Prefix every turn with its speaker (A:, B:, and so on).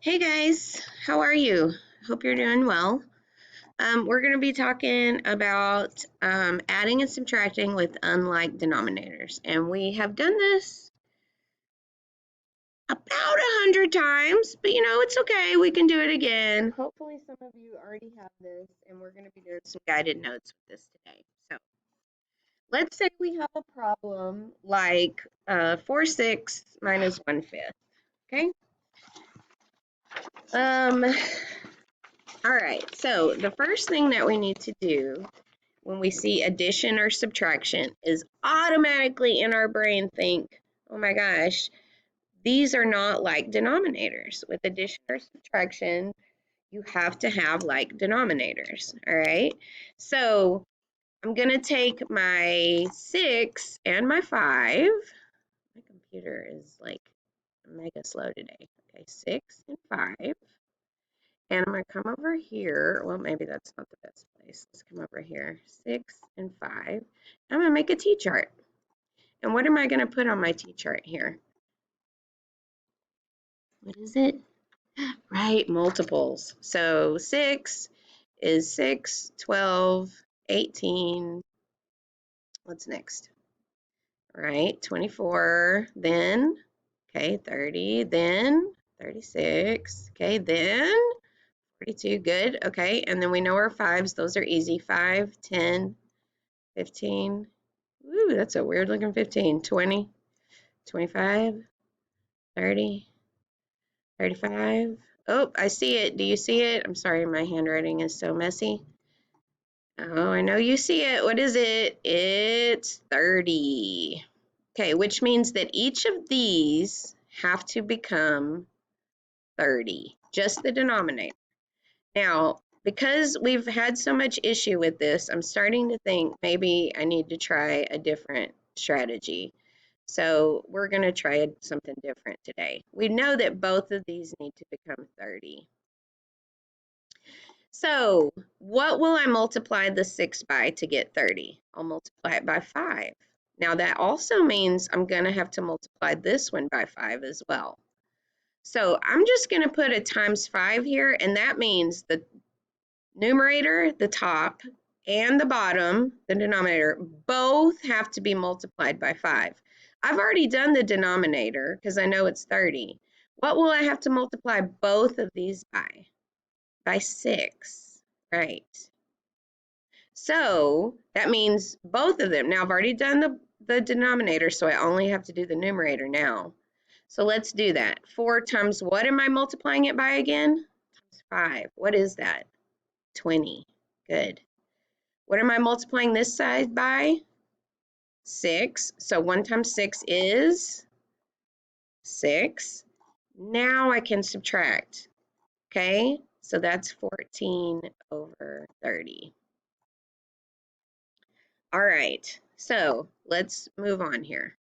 A: Hey guys, how are you? Hope you're doing well. We're going to be talking about adding and subtracting with unlike denominators. And we have done this about 100 times, but it's okay. We can do it again. Hopefully, some of you already have this, and we're going to be doing some guided notes with this today. So, let's say we have a problem like 4/6 minus 1/5. Okay. Um, all right. So, the first thing that we need to do when we see addition or subtraction is automatically in our brain think, oh my gosh, these are not like denominators. With addition or subtraction, you have to have like denominators, all right? So I'm going to take my 6 and my 5. My computer is like mega slow today. Okay, 6 and 5. And I'm going to come over here. Well, maybe that's not the best place. Let's come over here. 6 and 5. I'm going to make a T-chart. And what am I going to put on my T-chart here? What is it? Right, multiples. So 6 is 6, 12, 18. What's next? Right, 24. Then, okay, 30. Then 36. Okay, then 42. Good. Okay, and then we know our fives. Those are easy. 5, 10, 15. Ooh, that's a weird looking 15. 20, 25, 30, 35. Oh, I see it. Do you see it? I'm sorry, my handwriting is so messy. Oh, I know you see it. What is it? It's 30. Okay, which means that each of these have to become 30, just the denominator. Now, because we've had so much issue with this, I'm starting to think maybe I need to try a different strategy. So we're going to try something different today. We know that both of these need to become 30. So what will I multiply the 6 by to get 30? I'll multiply it by 5. Now that also means I'm going to have to multiply this one by 5 as well. So I'm just going to put a times 5 here, and that means the numerator, the top, and the bottom, the denominator, both have to be multiplied by 5. I've already done the denominator because I know it's 30. What will I have to multiply both of these by? By 6, right? So that means both of them. Now I've already done the denominator, so I only have to do the numerator now. So let's do that. 4 times what am I multiplying it by again? Times 5. What is that? 20. Good. What am I multiplying this side by? 6. So 1 times 6 is 6. Now I can subtract. Okay? So that's 14 over 30. All right. So let's move on here.